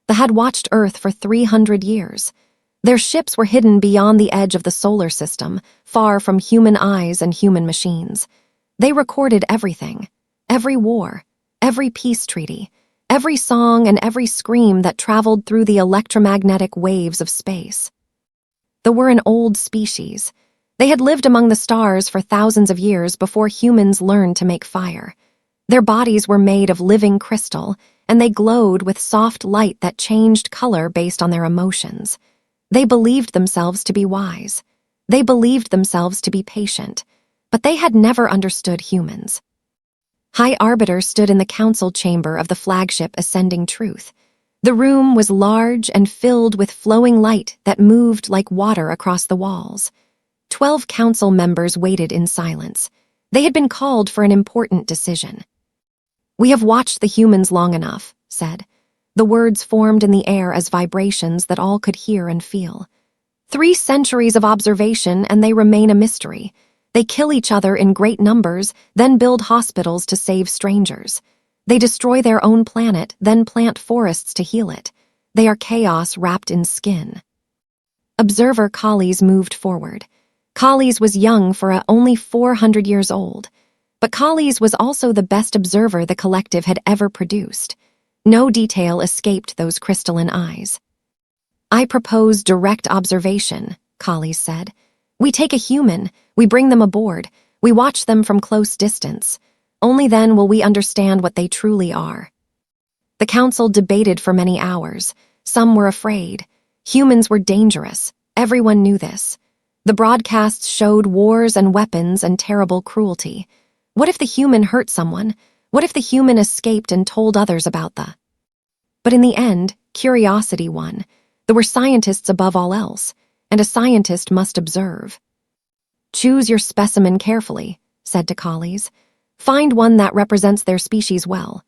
that had watched Earth for 300 years. Their ships were hidden beyond the edge of the solar system, far from human eyes and human machines. They recorded everything, every war, every peace treaty, every song and every scream that traveled through the electromagnetic waves of space. They were an old species. They had lived among the stars for thousands of years before humans learned to make fire. Their bodies were made of living crystal, and they glowed with soft light that changed color based on their emotions. They believed themselves to be wise. They believed themselves to be patient, but they had never understood humans. High Arbiter stood in the council chamber of the flagship Ascending Truth. The room was large and filled with flowing light that moved like water across the walls. 12 council members waited in silence. They had been called for an important decision. "We have watched the humans long enough," said. The words formed in the air as vibrations that all could hear and feel. 3 centuries of observation and they remain a mystery. They kill each other in great numbers, then build hospitals to save strangers. They destroy their own planet, then plant forests to heal it. They are chaos wrapped in skin. Observer Collies moved forward. Collies was young for only 400 years old. But Collies was also the best observer the collective had ever produced. No detail escaped those crystalline eyes. "I propose direct observation," Collies said. "We take a human, we bring them aboard, we watch them from close distance. Only then will we understand what they truly are." The council debated for many hours. Some were afraid. Humans were dangerous. Everyone knew this. The broadcasts showed wars and weapons and terrible cruelty. What if the human hurt someone? What if the human escaped and told others about the... But in the end, curiosity won. There were scientists above all else, and a scientist must observe. "Choose your specimen carefully," said to Collies. "Find one that represents their species well."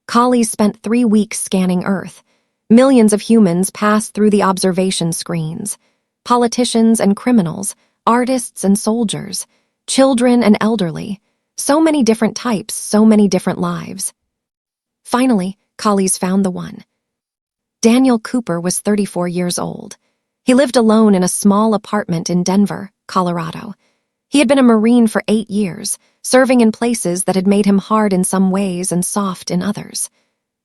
Collies spent 3 weeks scanning Earth. Millions of humans passed through the observation screens. Politicians and criminals, artists and soldiers, children and elderly. So many different types, so many different lives. Finally, Collies found the one. Daniel Cooper was 34 years old. He lived alone in a small apartment in Denver, Colorado. He had been a Marine for 8 years, serving in places that had made him hard in some ways and soft in others.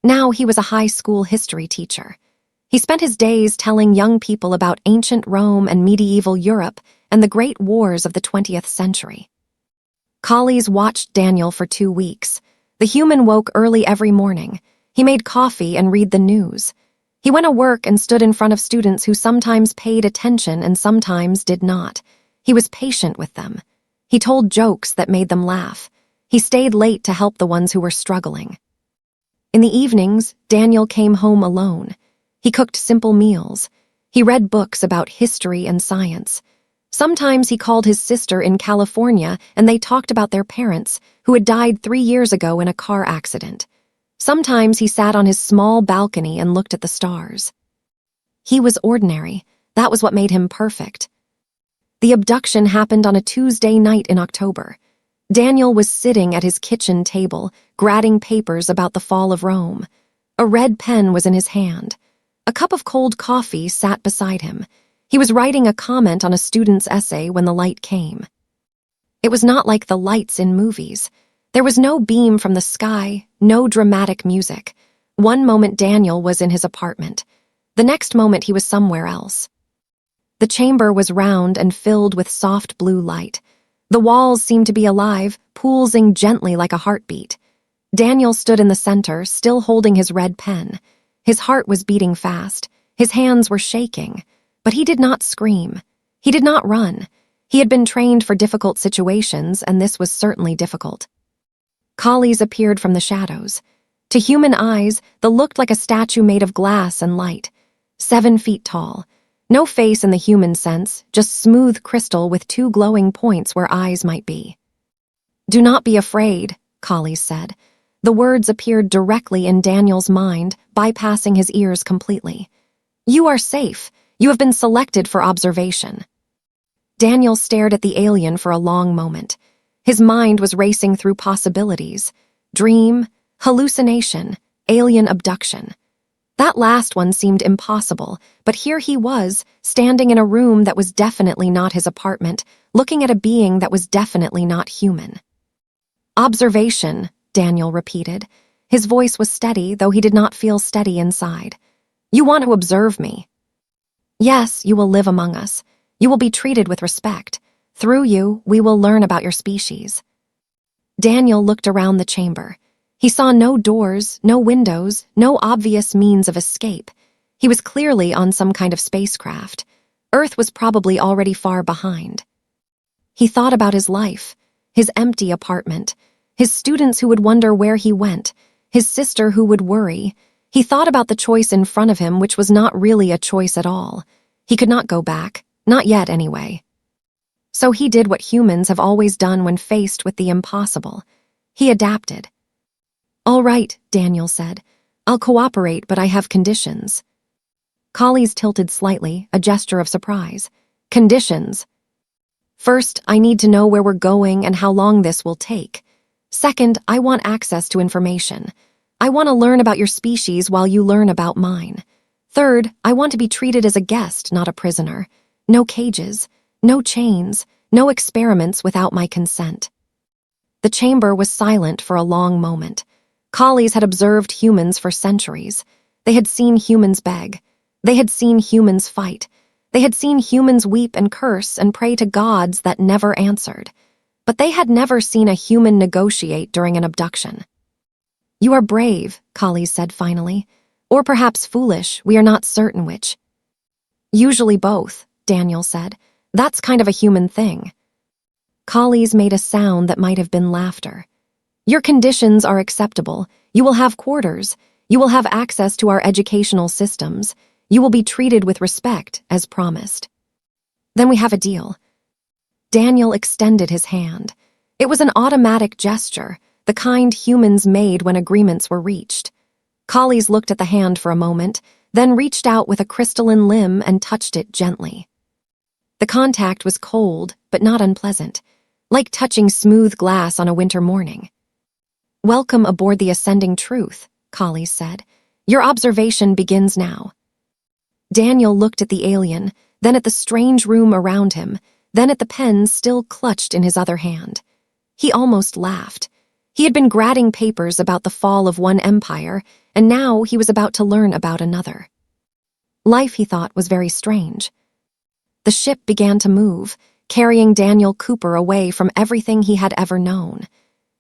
Now he was a high school history teacher. He spent his days telling young people about ancient Rome and medieval Europe and the great wars of the 20th century. Collies watched Daniel for 2 weeks. The human woke early every morning. He made coffee and read the news. He went to work and stood in front of students who sometimes paid attention and sometimes did not. He was patient with them. He told jokes that made them laugh. He stayed late to help the ones who were struggling. In the evenings, Daniel came home alone. He cooked simple meals. He read books about history and science. Sometimes he called his sister in California and they talked about their parents, who had died 3 years ago in a car accident. Sometimes he sat on his small balcony and looked at the stars. He was ordinary. That was what made him perfect. The abduction happened on a Tuesday night in October. Daniel was sitting at his kitchen table, grading papers about the fall of Rome. A red pen was in his hand. A cup of cold coffee sat beside him. He was writing a comment on a student's essay when the light came. It was not like the lights in movies. There was no beam from the sky, no dramatic music. One moment Daniel was in his apartment. The next moment he was somewhere else. The chamber was round and filled with soft blue light. The walls seemed to be alive, pulsing gently like a heartbeat. Daniel stood in the center, still holding his red pen. His heart was beating fast. His hands were shaking. But he did not scream. He did not run. He had been trained for difficult situations, and this was certainly difficult. Collies appeared from the shadows. To human eyes, they looked like a statue made of glass and light. 7 feet tall. No face in the human sense, just smooth crystal with 2 glowing points where eyes might be. "Do not be afraid," Collies said. The words appeared directly in Daniel's mind, bypassing his ears completely. "You are safe. You have been selected for observation." Daniel stared at the alien for a long moment. His mind was racing through possibilities. Dream, hallucination, alien abduction. That last one seemed impossible, but here he was, standing in a room that was definitely not his apartment, looking at a being that was definitely not human. Observation, Daniel repeated. His voice was steady, though he did not feel steady inside. You want to observe me? Yes, you will live among us. You will be treated with respect. Through you, we will learn about your species. Daniel looked around the chamber. He saw no doors, no windows, no obvious means of escape. He was clearly on some kind of spacecraft. Earth was probably already far behind. He thought about his life, his empty apartment, his students who would wonder where he went, his sister who would worry. He thought about the choice in front of him, which was not really a choice at all. He could not go back, not yet anyway. So he did what humans have always done when faced with the impossible. He adapted. All right, Daniel said. I'll cooperate, but I have conditions. Collies tilted slightly, a gesture of surprise. Conditions. First, I need to know where we're going and how long this will take. Second, I want access to information. I want to learn about your species while you learn about mine. Third, I want to be treated as a guest, not a prisoner. No cages, no chains, no experiments without my consent. The chamber was silent for a long moment. Collies had observed humans for centuries. They had seen humans beg. They had seen humans fight. They had seen humans weep and curse and pray to gods that never answered. But they had never seen a human negotiate during an abduction. You are brave, Collies said finally. Or perhaps foolish, we are not certain which. Usually both, Daniel said. That's kind of a human thing. Collies made a sound that might have been laughter. Your conditions are acceptable. You will have quarters. You will have access to our educational systems. You will be treated with respect, as promised. Then we have a deal. Daniel extended his hand. It was an automatic gesture, the kind humans made when agreements were reached. Collies looked at the hand for a moment, then reached out with a crystalline limb and touched it gently. The contact was cold, but not unpleasant, like touching smooth glass on a winter morning. Welcome aboard the Ascending Truth, Collies said. Your observation begins now. Daniel looked at the alien, then at the strange room around him, then at the pen still clutched in his other hand. He almost laughed. He had been grading papers about the fall of one empire, and now he was about to learn about another. Life, he thought, was very strange. The ship began to move, carrying Daniel Cooper away from everything he had ever known.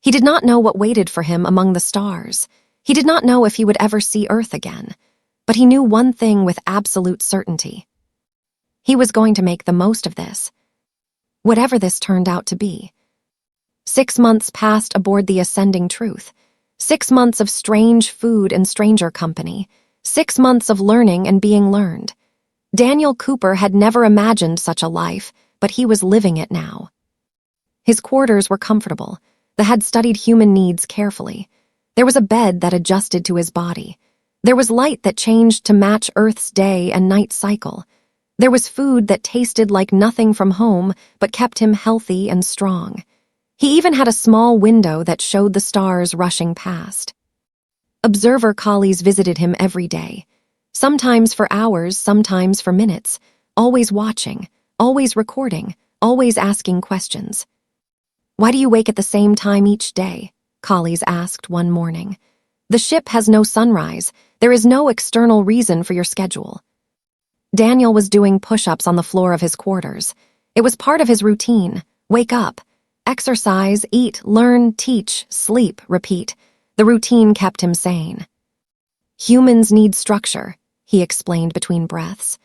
He did not know what waited for him among the stars. He did not know if he would ever see Earth again. But he knew one thing with absolute certainty. He was going to make the most of this, whatever this turned out to be. 6 months passed aboard the Ascending Truth. 6 months of strange food and stranger company. 6 months of learning and being learned. Daniel Cooper had never imagined such a life, but he was living it now. His quarters were comfortable. They had studied human needs carefully. There was a bed that adjusted to his body. There was light that changed to match Earth's day and night cycle. There was food that tasted like nothing from home, but kept him healthy and strong. He even had a small window that showed the stars rushing past. Observer collies visited him every day. Sometimes for hours, sometimes for minutes, always watching, always recording, always asking questions. Why do you wake at the same time each day? Collies asked one morning. The ship has no sunrise. There is no external reason for your schedule. Daniel was doing push-ups on the floor of his quarters. It was part of his routine. Wake up. Exercise, eat, learn, teach, sleep, repeat. The routine kept him sane. Humans need structure, he explained between breaths.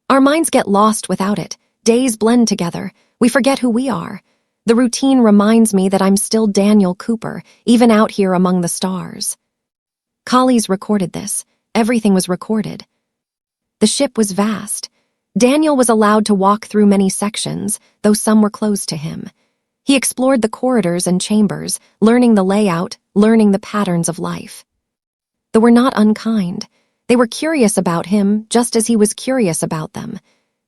Our minds get lost without it. Days blend together. We forget who we are. The routine reminds me that I'm still Daniel Cooper, even out here among the stars. Collies recorded this. Everything was recorded. The ship was vast. Daniel was allowed to walk through many sections, though some were closed to him. He explored the corridors and chambers, learning the layout, learning the patterns of life. They were not unkind. They were curious about him, just as he was curious about them.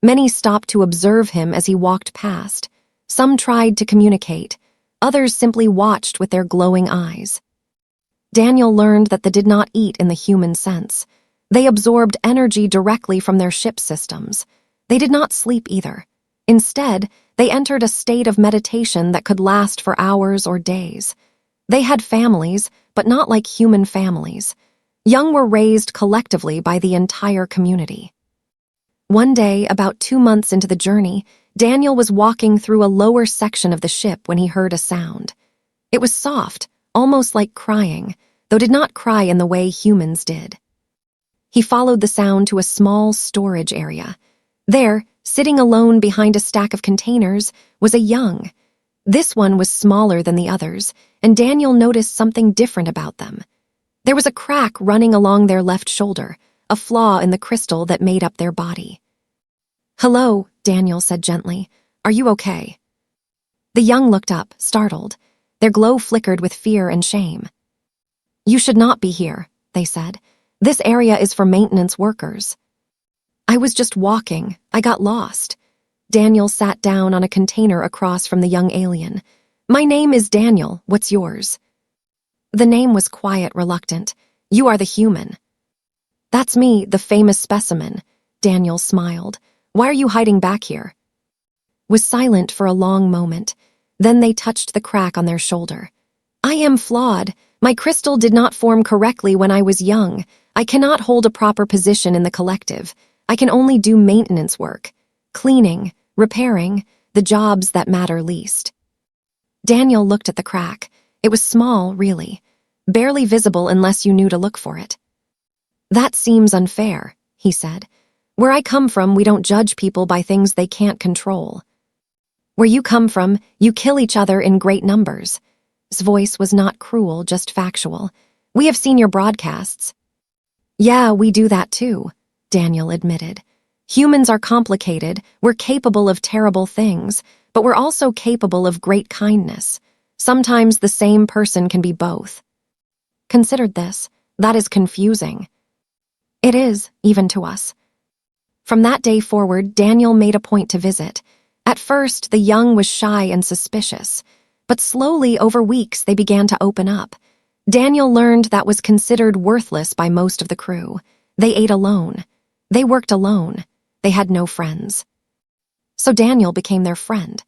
Many stopped to observe him as he walked past. Some tried to communicate. Others simply watched with their glowing eyes. Daniel learned that they did not eat in the human sense. They absorbed energy directly from their ship systems. They did not sleep either. Instead, they entered a state of meditation that could last for hours or days. They had families, but not like human families. Young were raised collectively by the entire community. One day, about 2 months into the journey, Daniel was walking through a lower section of the ship when he heard a sound. It was soft, almost like crying, though did not cry in the way humans did. He followed the sound to a small storage area. There, sitting alone behind a stack of containers, was a young. This one was smaller than the others, and Daniel noticed something different about them. There was a crack running along their left shoulder, a flaw in the crystal that made up their body. "Hello," Daniel said gently. "Are you okay?" The young looked up, startled. Their glow flickered with fear and shame. "You should not be here," they said. "This area is for maintenance workers." "I was just walking. I got lost." Daniel sat down on a container across from the young alien. "My name is Daniel. What's yours?" The name was quiet, reluctant. "You are the human." "That's me, the famous specimen." Daniel smiled. "Why are you hiding back here?" Was silent for a long moment. Then they touched the crack on their shoulder. "I am flawed. My crystal did not form correctly when I was young. I cannot hold a proper position in the collective. I can only do maintenance work. Cleaning, repairing, the jobs that matter least." Daniel looked at the crack. It was small, really. Barely visible unless you knew to look for it. "That seems unfair," he said. "Where I come from, we don't judge people by things they can't control." "Where you come from, you kill each other in great numbers." His voice was not cruel, just factual. "We have seen your broadcasts." "Yeah, we do that too," Daniel admitted. "Humans are complicated, we're capable of terrible things, but we're also capable of great kindness. Sometimes the same person can be both." Considered this. That is confusing. It is, even to us. From that day forward, Daniel made a point to visit. At first, the young was shy and suspicious, but slowly, over weeks, they began to open up. Daniel learned that was considered worthless by most of the crew. They ate alone. They worked alone. They had no friends. So Daniel became their friend.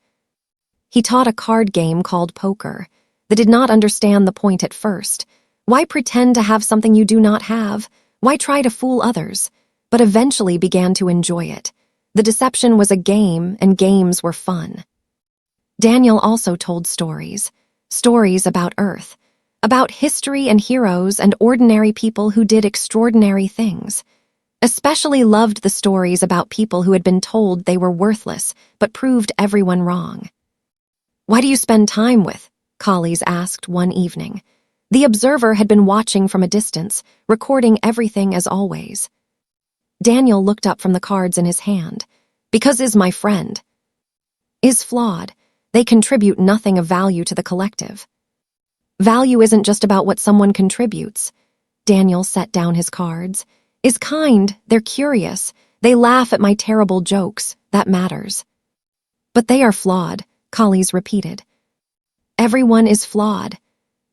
He taught a card game called poker. They did not understand the point at first. Why pretend to have something you do not have? Why try to fool others? But eventually began to enjoy it. The deception was a game, and games were fun. Daniel also told stories. Stories about Earth. About history and heroes and ordinary people who did extraordinary things. Especially loved the stories about people who had been told they were worthless, but proved everyone wrong. "Why do you spend time with?" Collies asked one evening. The observer had been watching from a distance, recording everything as always. Daniel looked up from the cards in his hand. "Because is my friend." Is flawed. They contribute nothing of value to the collective. Value isn't just about what someone contributes. Daniel set down his cards. Is kind, they're curious. They laugh at my terrible jokes. That matters. But they are flawed, Collies repeated. Everyone is flawed.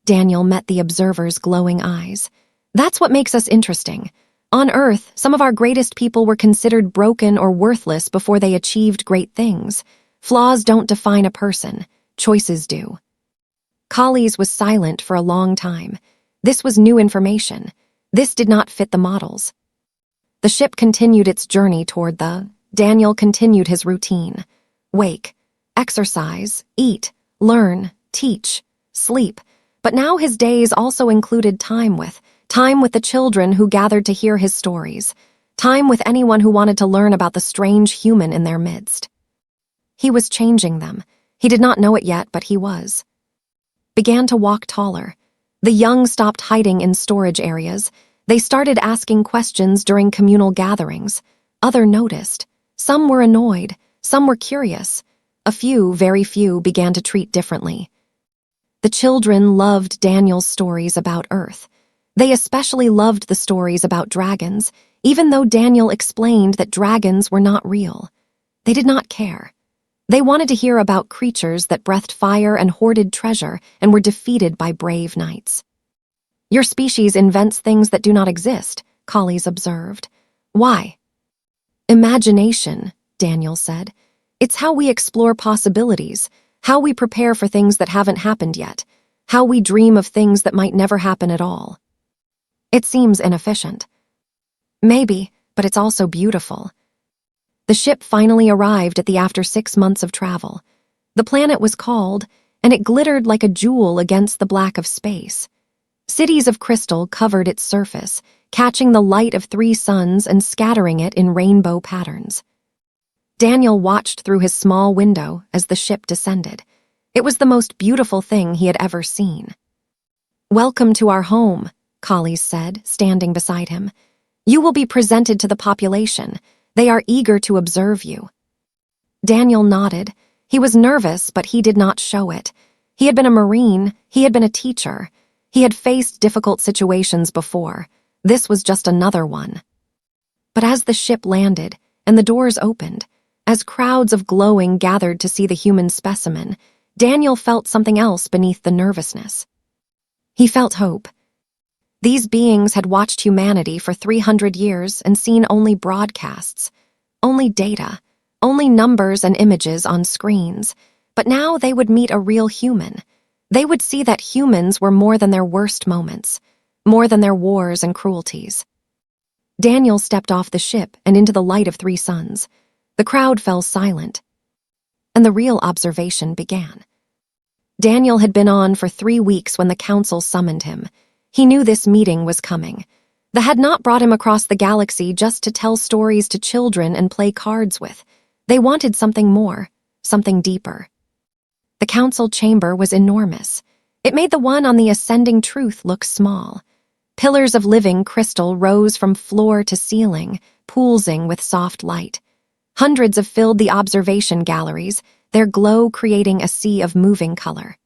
Daniel met the observer's glowing eyes. That's what makes us interesting. On Earth, some of our greatest people were considered broken or worthless before they achieved great things. Flaws don't define a person. Choices do. Collies was silent for a long time. This was new information. This did not fit the models. The ship continued its journey toward the... Daniel continued his routine. Wake, exercise, eat, learn, teach, sleep. But now his days also included time with the children who gathered to hear his stories, time with anyone who wanted to learn about the strange human in their midst. He was changing them. He did not know it yet, but he was. Began to walk taller. The young stopped hiding in storage areas. They started asking questions during communal gatherings. Others noticed. Some were annoyed. Some were curious. A few, very few, began to treat differently. The children loved Daniel's stories about Earth. They especially loved the stories about dragons, even though Daniel explained that dragons were not real. They did not care. They wanted to hear about creatures that breathed fire and hoarded treasure and were defeated by brave knights. Your species invents things that do not exist, Collies observed. Why? Imagination, Daniel said. It's how we explore possibilities, how we prepare for things that haven't happened yet, how we dream of things that might never happen at all. It seems inefficient. Maybe, but it's also beautiful. The ship finally arrived after 6 months of travel. The planet was called, and it glittered like a jewel against the black of space. Cities of crystal covered its surface, catching the light of 3 suns and scattering it in rainbow patterns. Daniel watched through his small window as the ship descended. It was the most beautiful thing he had ever seen. "Welcome to our home," Collies said, standing beside him. "You will be presented to the population. They are eager to observe you." Daniel nodded. He was nervous, but he did not show it. He had been a Marine, he had been a teacher. He had faced difficult situations before. This was just another one. But as the ship landed and the doors opened, as crowds of glowing gathered to see the human specimen, Daniel felt something else beneath the nervousness. He felt hope. These beings had watched humanity for 300 years and seen only broadcasts, only data, only numbers and images on screens. But now they would meet a real human. They would see that humans were more than their worst moments, more than their wars and cruelties. Daniel stepped off the ship and into the light of 3 suns. The crowd fell silent, and the real observation began. Daniel had been on for 3 weeks when the council summoned him. He knew this meeting was coming. They had not brought him across the galaxy just to tell stories to children and play cards with. They wanted something more, something deeper. The council chamber was enormous. It made the one on the ascending truth look small. Pillars of living crystal rose from floor to ceiling, pulsing with soft light. Hundreds of filled the observation galleries, their glow creating a sea of moving color.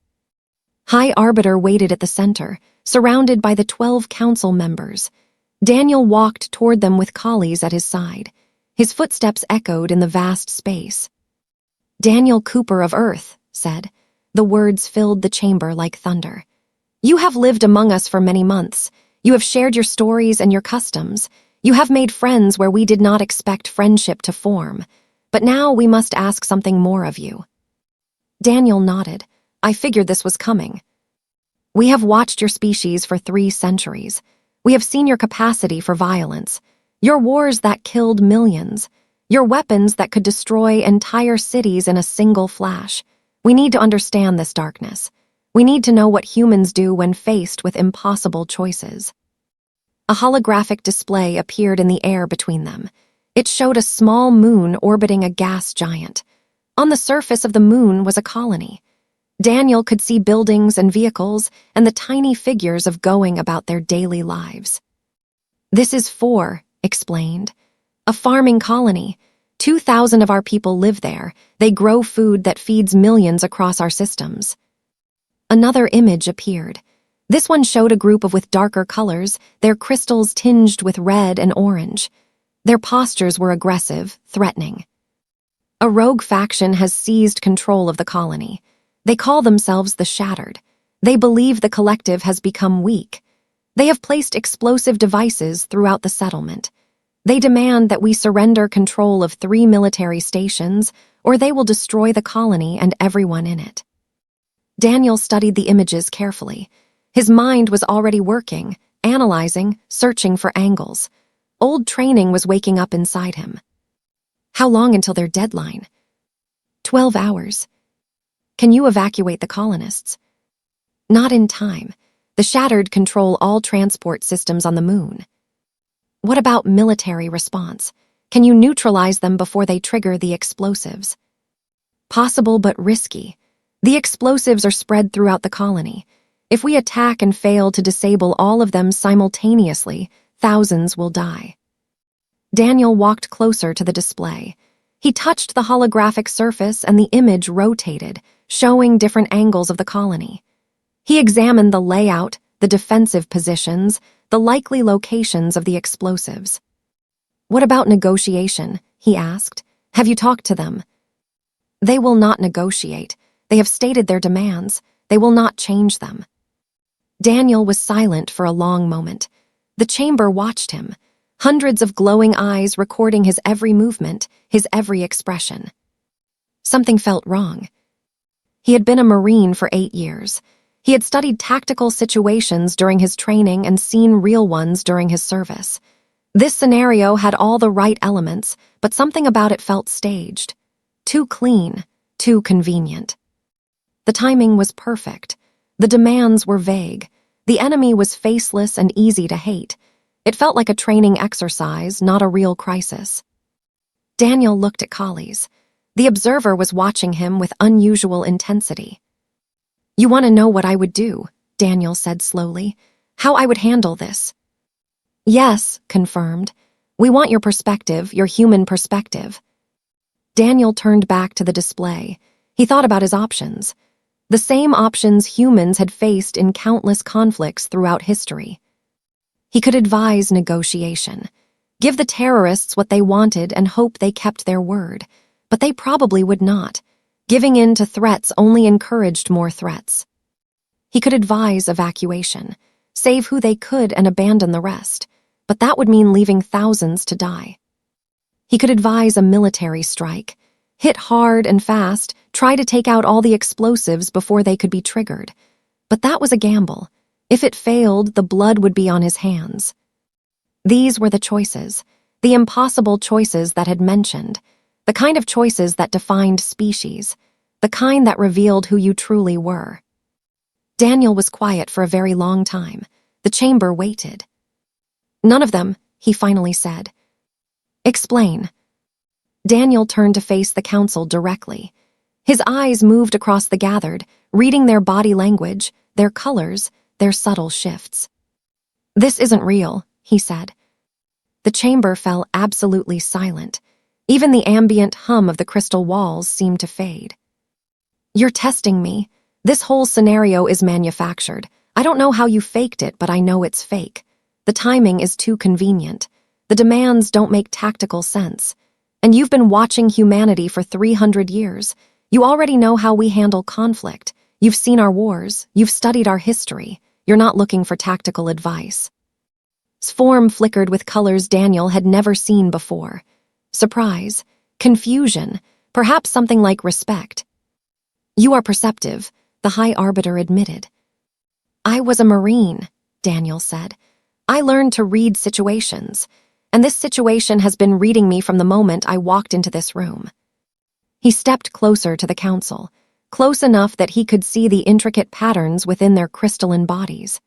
High Arbiter waited at the center, surrounded by the 12 council members. Daniel walked toward them with Collies at his side. His footsteps echoed in the vast space. "Daniel Cooper of Earth," said. The words filled the chamber like thunder. "You have lived among us for many months. You have shared your stories and your customs. You have made friends where we did not expect friendship to form. But now we must ask something more of you." Daniel nodded. "I figured this was coming. We have watched your species for 3 centuries. We have seen your capacity for violence, your wars that killed millions, your weapons that could destroy entire cities in a single flash. We need to understand this darkness. We need to know what humans do when faced with impossible choices." A holographic display appeared in the air between them. It showed a small moon orbiting a gas giant. On the surface of the moon was a colony. Daniel could see buildings and vehicles and the tiny figures of going about their daily lives. "This is 4, explained. A farming colony. 2,000 of our people live there. They grow food that feeds millions across our systems." Another image appeared. This one showed a group with darker colors, their crystals tinged with red and orange. Their postures were aggressive, threatening. "A rogue faction has seized control of the colony. They call themselves the Shattered. They believe the collective has become weak. They have placed explosive devices throughout the settlement. They demand that we surrender control of 3 military stations, or they will destroy the colony and everyone in it." Daniel studied the images carefully. His mind was already working, analyzing, searching for angles. Old training was waking up inside him. "How long until their deadline?" 12 hours. "Can you evacuate the colonists?" "Not in time. The Shattered control all transport systems on the moon." "What about military response? Can you neutralize them before they trigger the explosives?" "Possible but risky. The explosives are spread throughout the colony. If we attack and fail to disable all of them simultaneously, thousands will die." Daniel walked closer to the display. He touched the holographic surface and the image rotated, showing different angles of the colony. He examined the layout, the defensive positions, the likely locations of the explosives. "What about negotiation?" he asked. "Have you talked to them?" "They will not negotiate. They have stated their demands. They will not change them." Daniel was silent for a long moment. The chamber watched him. hundreds of glowing eyes recording his every movement, his every expression. Something felt wrong. He had been a Marine for 8 years. He had studied tactical situations during his training and seen real ones during his service. This scenario had all the right elements, but something about it felt staged. Too clean, too convenient. The timing was perfect. The demands were vague. The enemy was faceless and easy to hate. It felt like a training exercise, not a real crisis. Daniel looked at Collies. The observer was watching him with unusual intensity. "You want to know what I would do," Daniel said slowly. "How I would handle this." "Yes," confirmed. "We want your perspective, your human perspective." Daniel turned back to the display. He thought about his options. The same options humans had faced in countless conflicts throughout history. He could advise negotiation, give the terrorists what they wanted and hope they kept their word, but they probably would not. Giving in to threats only encouraged more threats. He could advise evacuation, save who they could and abandon the rest, but that would mean leaving thousands to die. He could advise a military strike, hit hard and fast, try to take out all the explosives before they could be triggered. But that was a gamble. If it failed, the blood would be on his hands. These were the choices, the impossible choices that had mentioned, the kind of choices that defined species, the kind that revealed who you truly were. Daniel was quiet for a very long time. The chamber waited. "None of them," he finally said. "Explain." Daniel turned to face the council directly. His eyes moved across the gathered, reading their body language, their colors, their subtle shifts. "This isn't real," he said. The chamber fell absolutely silent. Even the ambient hum of the crystal walls seemed to fade. "You're testing me. This whole scenario is manufactured. I don't know how you faked it, but I know it's fake. The timing is too convenient. The demands don't make tactical sense. And you've been watching humanity for 300 years. You already know how we handle conflict. You've seen our wars. You've studied our history. You're not looking for tactical advice." His form flickered with colors Daniel had never seen before. Surprise, confusion, perhaps something like respect. "You are perceptive," the High Arbiter admitted. "I was a Marine," Daniel said. "I learned to read situations, and this situation has been reading me from the moment I walked into this room." He stepped closer to the council, close enough that he could see the intricate patterns within their crystalline bodies.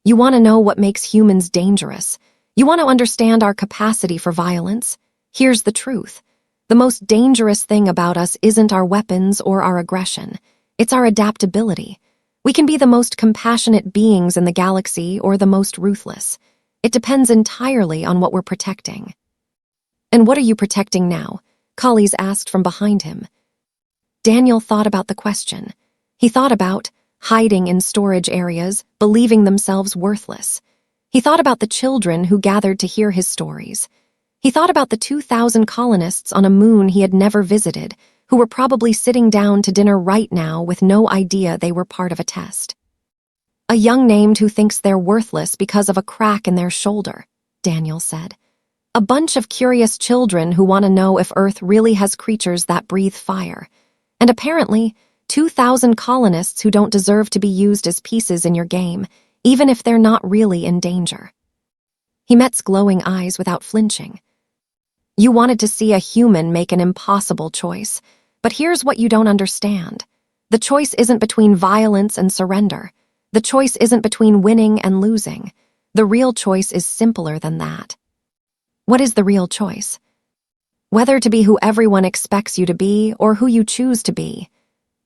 "You want to know what makes humans dangerous? You want to understand our capacity for violence? Here's the truth. The most dangerous thing about us isn't our weapons or our aggression. It's our adaptability. We can be the most compassionate beings in the galaxy or the most ruthless. It depends entirely on what we're protecting." "And what are you protecting now?" Collies asked from behind him. Daniel thought about the question. He thought about hiding in storage areas, believing themselves worthless. He thought about the children who gathered to hear his stories. He thought about the 2,000 colonists on a moon he had never visited, who were probably sitting down to dinner right now with no idea they were part of a test. "A young named who thinks they're worthless because of a crack in their shoulder," Daniel said. "A bunch of curious children who want to know if Earth really has creatures that breathe fire. And apparently, 2,000 colonists who don't deserve to be used as pieces in your game, even if they're not really in danger." He met glowing eyes without flinching. "You wanted to see a human make an impossible choice, but here's what you don't understand. The choice isn't between violence and surrender. The choice isn't between winning and losing. The real choice is simpler than that." "What is the real choice?" "Whether to be who everyone expects you to be or who you choose to be."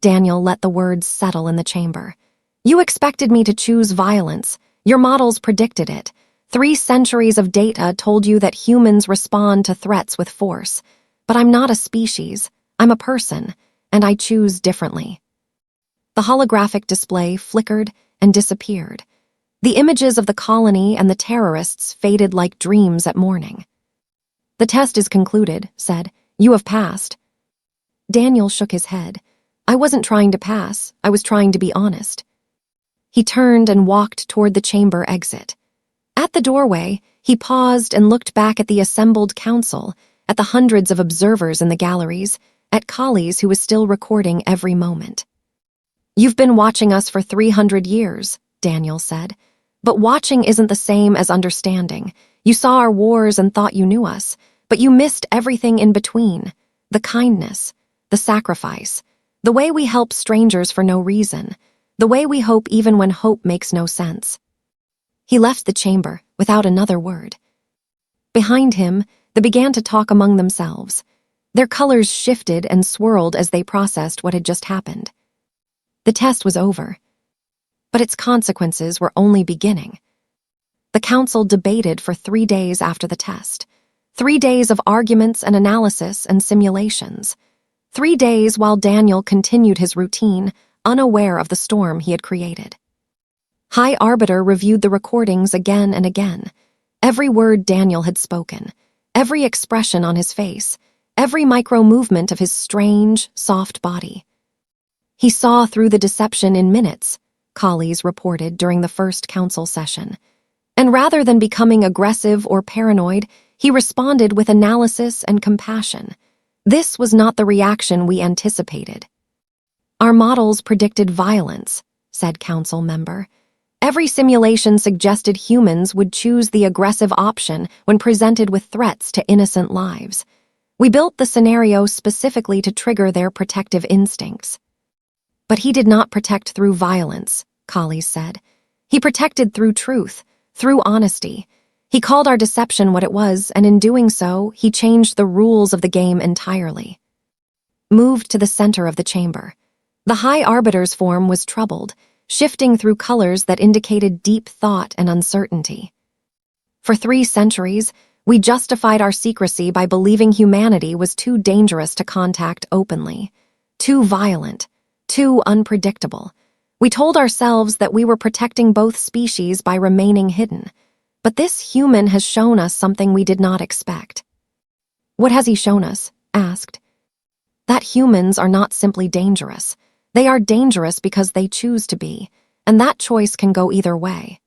Daniel let the words settle in the chamber. "You expected me to choose violence. Your models predicted it. 3 centuries of data told you that humans respond to threats with force. But I'm not a species. I'm a person, and I choose differently." The holographic display flickered and disappeared. The images of the colony and the terrorists faded like dreams at morning. "The test is concluded," said. "You have passed." Daniel shook his head. "I wasn't trying to pass. I was trying to be honest." He turned and walked toward the chamber exit. At the doorway, He paused and looked back at the assembled council, at the hundreds of observers in the galleries, at Collies who was still recording every moment. "You've been watching us for 300 years, Daniel said. But watching isn't the same as understanding. You saw our wars and thought you knew us, but you missed everything in between. The kindness, the sacrifice, the way we help strangers for no reason, the way we hope even when hope makes no sense." He left the chamber without another word. Behind him, they began to talk among themselves. Their colors shifted and swirled as they processed what had just happened. The test was over, but its consequences were only beginning. The council debated for 3 days after the test. 3 days of arguments and analysis and simulations. 3 days while Daniel continued his routine, unaware of the storm he had created. High Arbiter reviewed the recordings again and again. Every word Daniel had spoken, every expression on his face, every micro-movement of his strange, soft body. He saw through the deception in minutes, Collies reported during the first council session. And rather than becoming aggressive or paranoid, he responded with analysis and compassion. This was not the reaction we anticipated. "Our models predicted violence," said council member. "Every simulation suggested humans would choose the aggressive option when presented with threats to innocent lives. We built the scenario specifically to trigger their protective instincts." "But he did not protect through violence," Collies said. "He protected through truth, through honesty. He called our deception what it was, and in doing so, he changed the rules of the game entirely." Moved to the center of the chamber. The High Arbiter's form was troubled, shifting through colors that indicated deep thought and uncertainty. "For 3 centuries, we justified our secrecy by believing humanity was too dangerous to contact openly, too violent, too unpredictable. We told ourselves that we were protecting both species by remaining hidden. But this human has shown us something we did not expect." "What has he shown us?" asked. "That humans are not simply dangerous. They are dangerous because they choose to be, and that choice can go either way."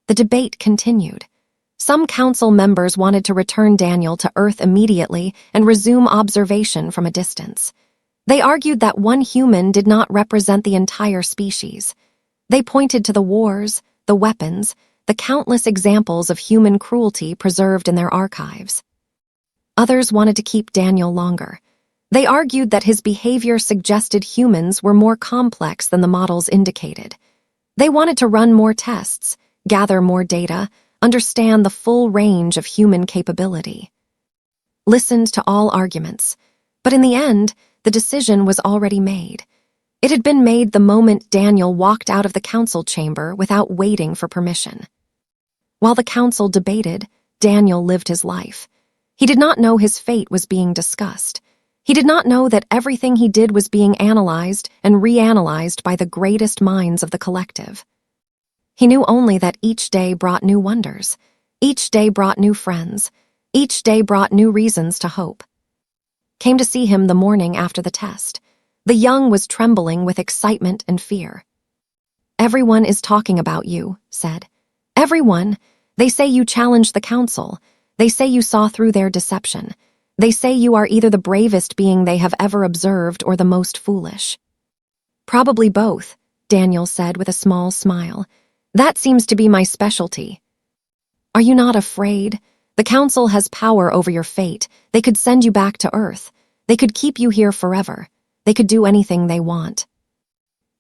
The debate continued. Some council members wanted to return Daniel to Earth immediately and resume observation from a distance. They argued that one human did not represent the entire species. They pointed to the wars, the weapons, the countless examples of human cruelty preserved in their archives. Others wanted to keep Daniel longer. They argued that his behavior suggested humans were more complex than the models indicated. They wanted to run more tests, gather more data, understand the full range of human capability. Listened to all arguments, but in the end, the decision was already made. It had been made the moment Daniel walked out of the council chamber without waiting for permission. While the council debated, Daniel lived his life. He did not know his fate was being discussed. He did not know that everything he did was being analyzed and reanalyzed by the greatest minds of the collective. He knew only that each day brought new wonders. Each day brought new friends. Each day brought new reasons to hope. Came to see him the morning after the test. The young was trembling with excitement and fear. "Everyone is talking about you," said. "Everyone. They say you challenged the council. They say you saw through their deception. They say you are either the bravest being they have ever observed or the most foolish." "Probably both," Daniel said with a small smile. "That seems to be my specialty." "Are you not afraid? The council has power over your fate. They could send you back to Earth. They could keep you here forever. They could do anything they want."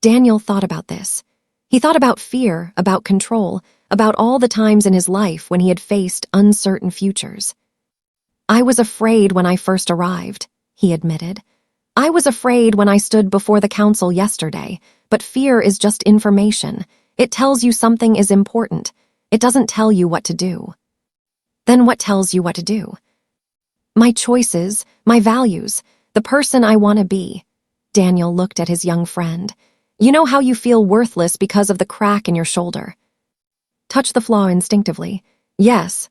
Daniel thought about this. He thought about fear, about control, about all the times in his life when he had faced uncertain futures. "I was afraid when I first arrived," he admitted. "I was afraid when I stood before the council yesterday, but fear is just information. It tells you something is important. It doesn't tell you what to do." "Then what tells you what to do?" "My choices, my values, the person I want to be." Daniel looked at his young friend. "You know how you feel worthless because of the crack in your shoulder?" "Touch the flaw instinctively." "Yes."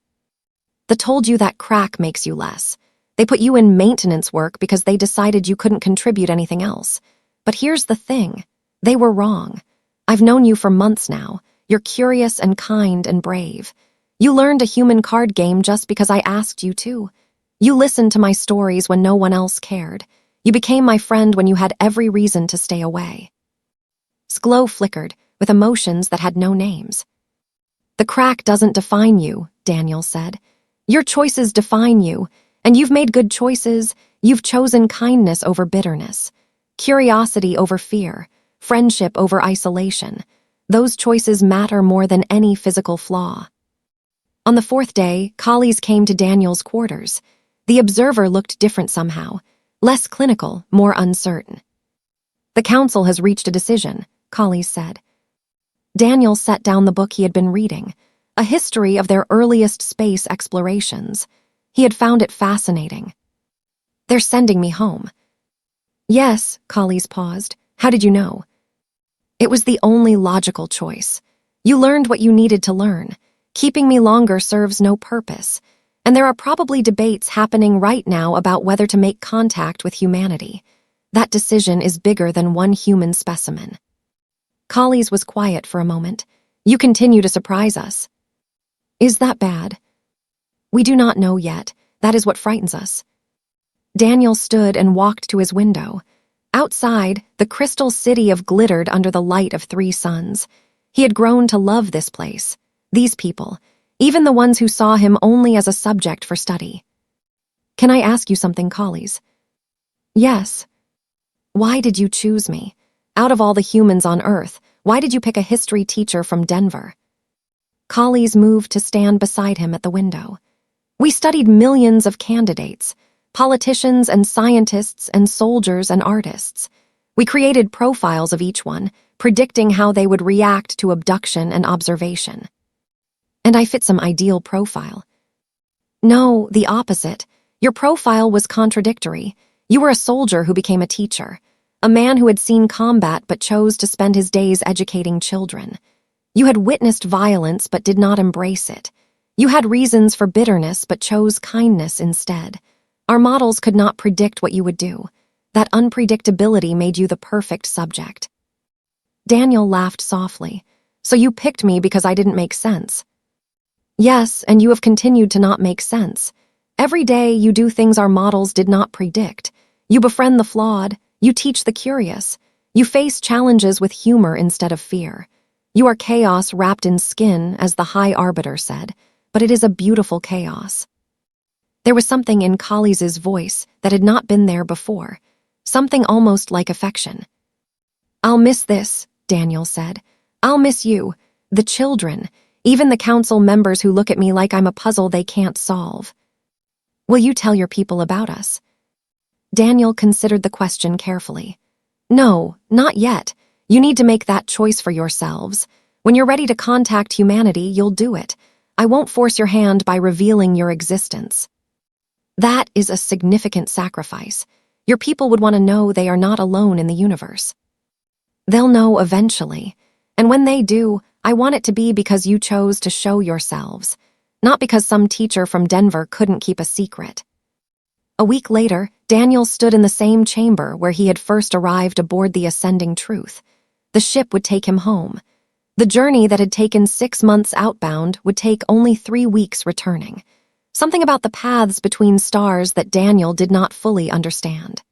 "They told you that crack makes you less. They put you in maintenance work because they decided you couldn't contribute anything else. But here's the thing. They were wrong. I've known you for months now. You're curious and kind and brave. You learned a human card game just because I asked you to. You listened to my stories when no one else cared. You became my friend when you had every reason to stay away. His glow flickered, with emotions that had no names. The crack doesn't define you, Daniel said. Your choices define you, and you've made good choices. You've chosen kindness over bitterness, curiosity over fear, friendship over isolation. Those choices matter more than any physical flaw. On the fourth day, collies came to Daniel's quarters. The observer looked different somehow, less clinical, more uncertain. The council has reached a decision, collies said. Daniel set down the book he had been reading, a history of their earliest space explorations. He had found it fascinating. They're sending me home. Yes, collies paused. How did you know? It was the only logical choice. You learned what you needed to learn. Keeping me longer serves no purpose. And there are probably debates happening right now about whether to make contact with humanity. That decision is bigger than one human specimen. Collies was quiet for a moment. You continue to surprise us. Is that bad? We do not know yet. That is what frightens us. Daniel stood and walked to his window. Outside, the crystal city of glittered under the light of 3 suns. He had grown to love this place, these people, even the ones who saw him only as a subject for study. Can I ask you something, collies? Yes. Why did you choose me? Out of all the humans on Earth, why did you pick a history teacher from Denver? Collies moved to stand beside him at the window. We studied millions of candidates, politicians and scientists and soldiers and artists. We created profiles of each one, predicting how they would react to abduction and observation. And I fit some ideal profile. No, the opposite. Your profile was contradictory. You were a soldier who became a teacher, a man who had seen combat but chose to spend his days educating children. You had witnessed violence but did not embrace it. You had reasons for bitterness but chose kindness instead. Our models could not predict what you would do. That unpredictability made you the perfect subject. Daniel laughed softly. So you picked me because I didn't make sense. Yes, and you have continued to not make sense. Every day you do things our models did not predict. You befriend the flawed. You teach the curious. You face challenges with humor instead of fear. You are chaos wrapped in skin, as the High Arbiter said, but it is a beautiful chaos. There was something in Collies' voice that had not been there before, something almost like affection. I'll miss this, Daniel said. I'll miss you, the children, even the council members who look at me like I'm a puzzle they can't solve. Will you tell your people about us? Daniel considered the question carefully. No, not yet. You need to make that choice for yourselves. When you're ready to contact humanity, you'll do it. I won't force your hand by revealing your existence. That is a significant sacrifice. Your people would want to know they are not alone in the universe. They'll know eventually. And when they do, I want it to be because you chose to show yourselves, not because some teacher from Denver couldn't keep a secret. A week later, Daniel stood in the same chamber where he had first arrived aboard the Ascending Truth. The ship would take him home. The journey that had taken 6 months outbound would take only 3 weeks returning. Something about the paths between stars that Daniel did not fully understand.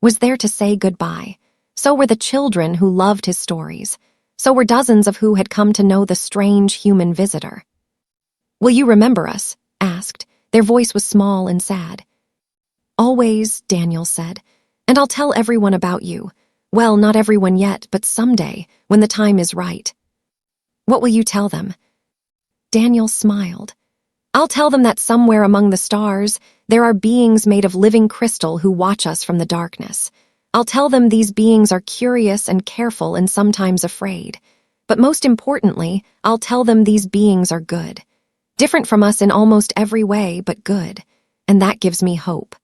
Was there to say goodbye. So were the children who loved his stories. So were dozens of who had come to know the strange human visitor. Will you remember us? Asked. Their voice was small and sad. Always, Daniel said. And I'll tell everyone about you. Well, not everyone yet, but someday, when the time is right. What will you tell them? Daniel smiled. I'll tell them that somewhere among the stars, there are beings made of living crystal who watch us from the darkness. I'll tell them these beings are curious and careful and sometimes afraid. But most importantly, I'll tell them these beings are good. Different from us in almost every way, but good. And that gives me hope.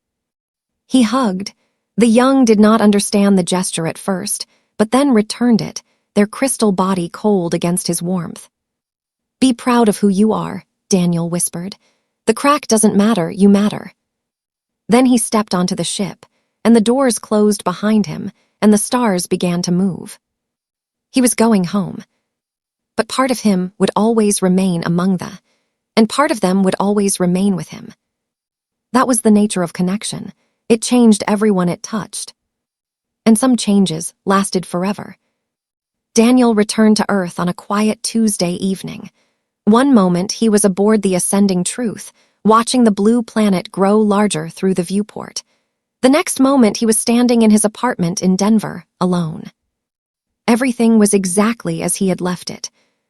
He hugged. The young did not understand the gesture at first, but then returned it, their crystal body cold against his warmth. Be proud of who you are, Daniel whispered. The crack doesn't matter, you matter. Then he stepped onto the ship, and the doors closed behind him, and the stars began to move. He was going home. But part of him would always remain among the and part of them would always remain with him. That was the nature of connection. It changed everyone it touched. And some changes lasted forever. Daniel returned to Earth on a quiet Tuesday evening. One moment he was aboard the Ascending Truth, watching the blue planet grow larger through the viewport. The next moment he was standing in his apartment in Denver, alone. Everything was exactly as he had left it.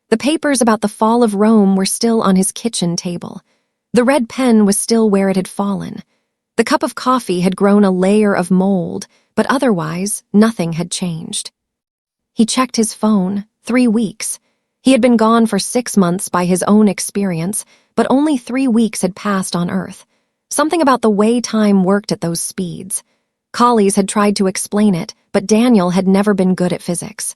The papers about the fall of Rome were still on his kitchen table. The red pen was still where it had fallen. The cup of coffee had grown a layer of mold, but otherwise, nothing had changed. He checked his phone. 3 weeks. He had been gone for 6 months by his own experience, but only 3 weeks had passed on Earth. Something about the way time worked at those speeds. Colleagues had tried to explain it, but Daniel had never been good at physics.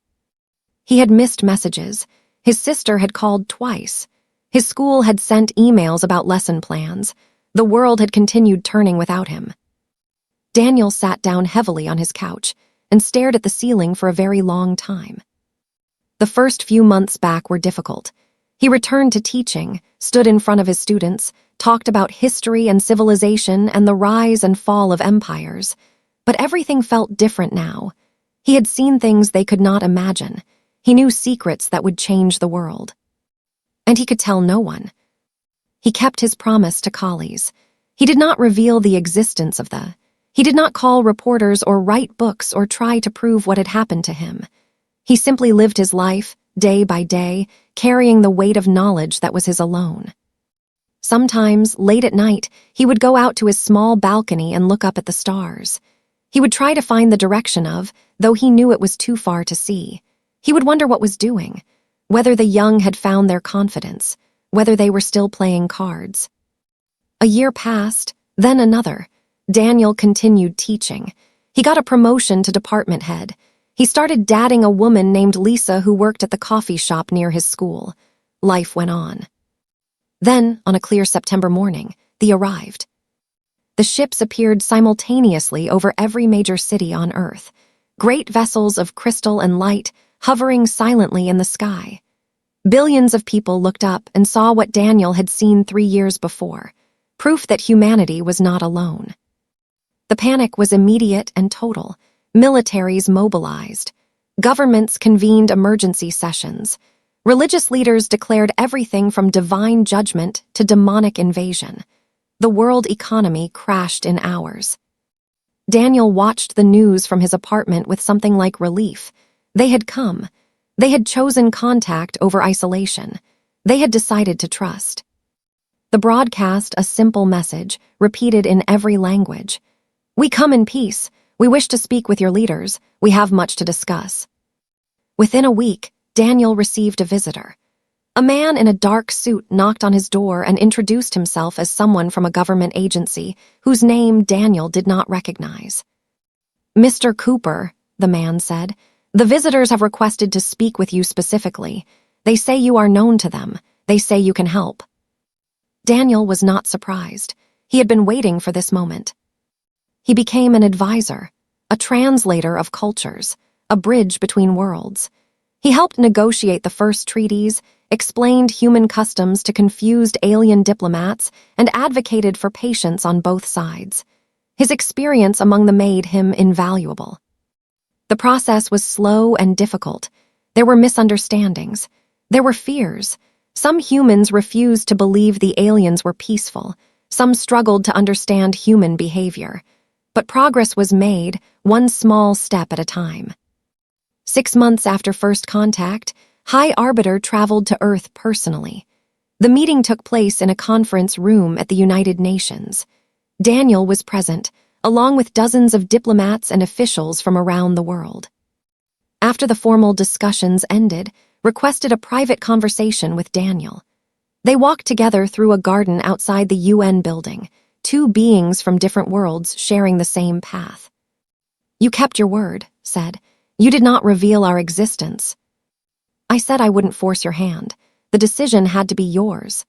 He had missed messages. His sister had called twice. His school had sent emails about lesson plans. The world had continued turning without him. Daniel sat down heavily on his couch and stared at the ceiling for a very long time. The first few months back were difficult. He returned to teaching, stood in front of his students, talked about history and civilization and the rise and fall of empires. But everything felt different now. He had seen things they could not imagine. He knew secrets that would change the world. And he could tell no one. He kept his promise to colleagues. He did not reveal the existence of the. He did not call reporters or write books or try to prove what had happened to him. He simply lived his life, day by day, carrying the weight of knowledge that was his alone. Sometimes, late at night, he would go out to his small balcony and look up at the stars. He would try to find the direction of, though he knew it was too far to see. He would wonder what was doing, whether the young had found their confidence, whether they were still playing cards. A year passed, then another. Daniel continued teaching. He got a promotion to department head. He started dating a woman named Lisa who worked at the coffee shop near his school. Life went on. Then, on a clear September morning, they arrived. The ships appeared simultaneously over every major city on Earth. Great vessels of crystal and light, hovering silently in the sky. Billions of people looked up and saw what Daniel had seen 3 years before, proof that humanity was not alone. The panic was immediate and total. Militaries mobilized. Governments convened emergency sessions. Religious leaders declared everything from divine judgment to demonic invasion. The world economy crashed in hours. Daniel watched the news from his apartment with something like relief. They had come. They had chosen contact over isolation. They had decided to trust. The broadcast, a simple message, repeated in every language. "We come in peace. We wish to speak with your leaders. We have much to discuss." Within a week, Daniel received a visitor. A man in a dark suit knocked on his door and introduced himself as someone from a government agency whose name Daniel did not recognize. "Mr. Cooper," the man said, "the visitors have requested to speak with you specifically. They say you are known to them. They say you can help." Daniel was not surprised. He had been waiting for this moment. He became an advisor, a translator of cultures, a bridge between worlds. He helped negotiate the first treaties, explained human customs to confused alien diplomats, and advocated for patience on both sides. His experience among them made him invaluable. The process was slow and difficult. There were misunderstandings. There were fears. Some humans refused to believe the aliens were peaceful. Some struggled to understand human behavior. But progress was made, one small step at a time. 6 months after first contact, High Arbiter traveled to Earth personally. The meeting took place in a conference room at the United Nations. Daniel was present, along with dozens of diplomats and officials from around the world. After the formal discussions ended, requested a private conversation with Daniel. They walked together through a garden outside the UN building, 2 beings from different worlds sharing the same path. "You kept your word," said. "You did not reveal our existence." "I said I wouldn't force your hand. The decision had to be yours."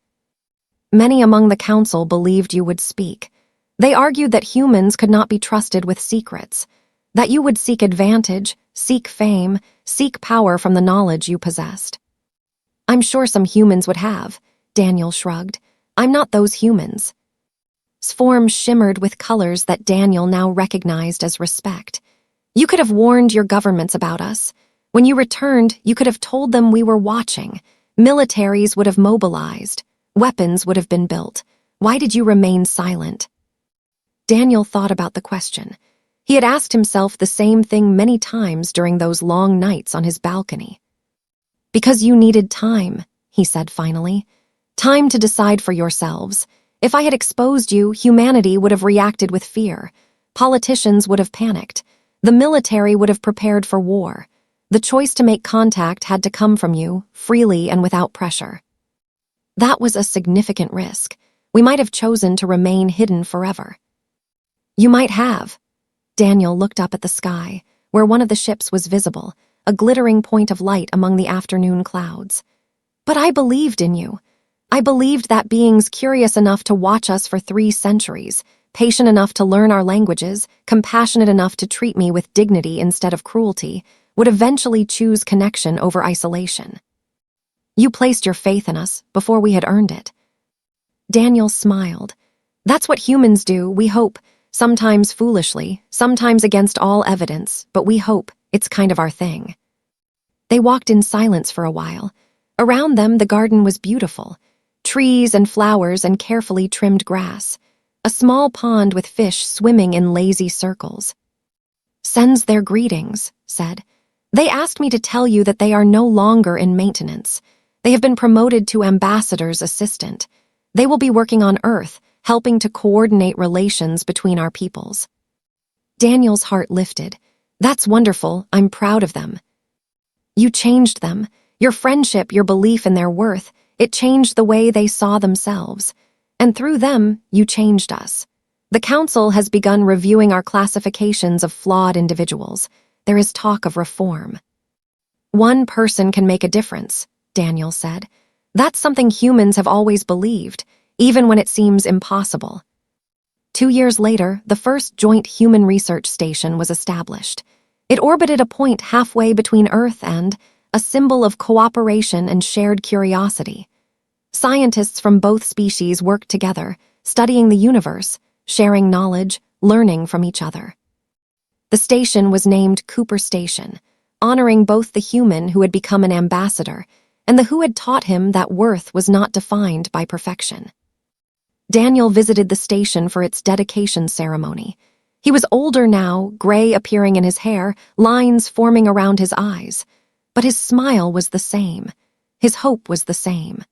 Many among the council believed you would speak. They argued that humans could not be trusted with secrets, that you would seek advantage, seek fame, seek power from the knowledge you possessed. "I'm sure some humans would have," Daniel shrugged, I'm not those humans. His form shimmered with colors that Daniel now recognized as respect. You could have warned your governments about us. When you returned, you could have told them we were watching. Militaries would have mobilized. Weapons would have been built. Why did you remain silent? Daniel thought about the question. He had asked himself the same thing many times during those long nights on his balcony. Because you needed time, he said finally. Time to decide for yourselves. If I had exposed you, humanity would have reacted with fear. Politicians would have panicked. The military would have prepared for war. The choice to make contact had to come from you, freely and without pressure. That was a significant risk. We might have chosen to remain hidden forever. You might have. Daniel looked up at the sky, where one of the ships was visible, a glittering point of light among the afternoon clouds. But I believed in you. I believed that beings curious enough to watch us for 3 centuries, patient enough to learn our languages, compassionate enough to treat me with dignity instead of cruelty, would eventually choose connection over isolation. You placed your faith in us before we had earned it. Daniel smiled. That's what humans do, we hope, sometimes foolishly, sometimes against all evidence, but we hope. It's kind of our thing. They walked in silence for a while. Around them, the garden was beautiful. Trees and flowers and carefully trimmed grass. A small pond with fish swimming in lazy circles. Sends their greetings, said. They asked me to tell you that they are no longer in maintenance. They have been promoted to ambassador's assistant. They will be working on Earth, helping to coordinate relations between our peoples. Daniel's heart lifted. That's wonderful, I'm proud of them. You changed them. Your friendship, your belief in their worth, it changed the way they saw themselves. And through them, you changed us. The Council has begun reviewing our classifications of flawed individuals. There is talk of reform. One person can make a difference, Daniel said. That's something humans have always believed, even when it seems impossible. 2 years later, the first joint human research station was established. It orbited a point halfway between Earth and a symbol of cooperation and shared curiosity. Scientists from both species worked together, studying the universe, sharing knowledge, learning from each other. The station was named Cooper Station, honoring both the human who had become an ambassador and the who had taught him that worth was not defined by perfection. Daniel visited the station for its dedication ceremony. He was older now, gray appearing in his hair, lines forming around his eyes. But his smile was the same. His hope was the same.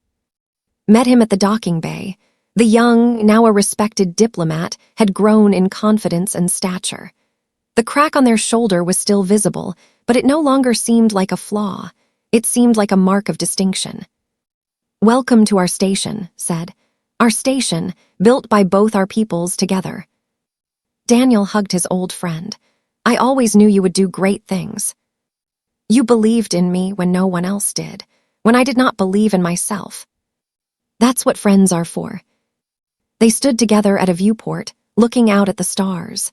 Met him at the docking bay. The young, now a respected diplomat, had grown in confidence and stature. The crack on their shoulder was still visible, but it no longer seemed like a flaw. It seemed like a mark of distinction. Welcome to our station, said. Our station, built by both our peoples together. Daniel hugged his old friend. I always knew you would do great things. You believed in me when no one else did, when I did not believe in myself. That's what friends are for. They stood together at a viewport, looking out at the stars.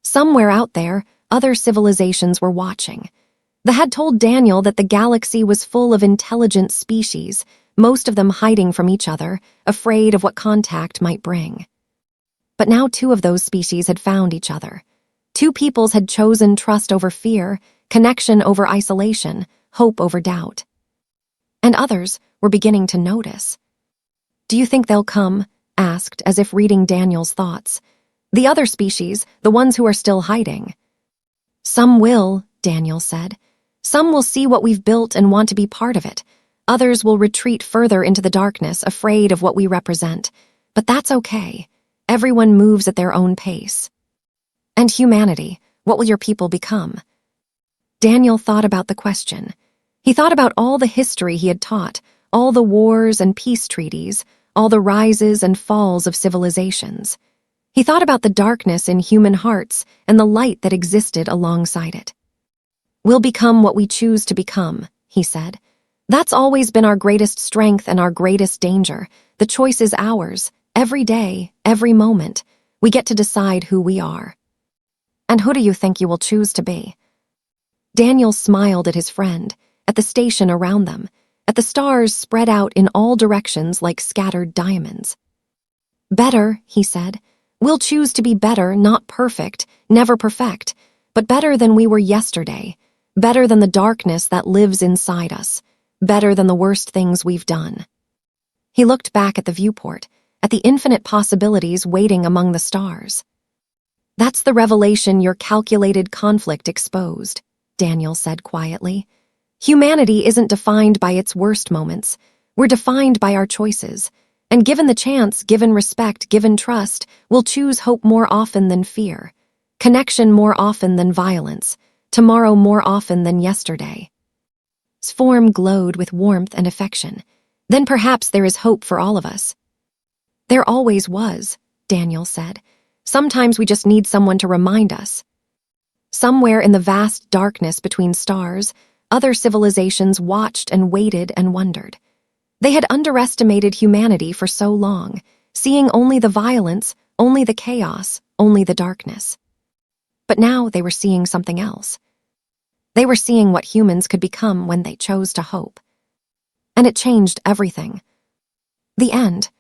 Somewhere out there, other civilizations were watching. They had told Daniel that the galaxy was full of intelligent species, most of them hiding from each other, afraid of what contact might bring. But now 2 of those species had found each other. 2 peoples had chosen trust over fear, connection over isolation, hope over doubt. And others were beginning to notice. Do you think they'll come? Asked, as if reading Daniel's thoughts. The other species, the ones who are still hiding. Some will, Daniel said. Some will see what we've built and want to be part of it. Others will retreat further into the darkness, afraid of what we represent. But that's okay. Everyone moves at their own pace. And humanity, what will your people become? Daniel thought about the question. He thought about all the history he had taught, all the wars and peace treaties, all the rises and falls of civilizations. He thought about the darkness in human hearts and the light that existed alongside it. We'll become what we choose to become, he said. That's always been our greatest strength and our greatest danger. The choice is ours, every day, every moment. We get to decide who we are. And who do you think you will choose to be? Daniel smiled at his friend, at the station around them, at the stars spread out in all directions like scattered diamonds. Better, he said. We'll choose to be better, not perfect, never perfect, but better than we were yesterday, better than the darkness that lives inside us, better than the worst things we've done. He looked back at the viewport, at the infinite possibilities waiting among the stars. That's the revelation your calculated conflict exposed, Daniel said quietly. Humanity isn't defined by its worst moments. We're defined by our choices. And given the chance, given respect, given trust, we'll choose hope more often than fear, connection more often than violence, tomorrow more often than yesterday. His form glowed with warmth and affection. Then perhaps there is hope for all of us. There always was, Daniel said. Sometimes we just need someone to remind us. Somewhere in the vast darkness between stars, other civilizations watched and waited and wondered. They had underestimated humanity for so long, seeing only the violence, only the chaos, only the darkness. But now they were seeing something else. They were seeing what humans could become when they chose to hope. And it changed everything. The end.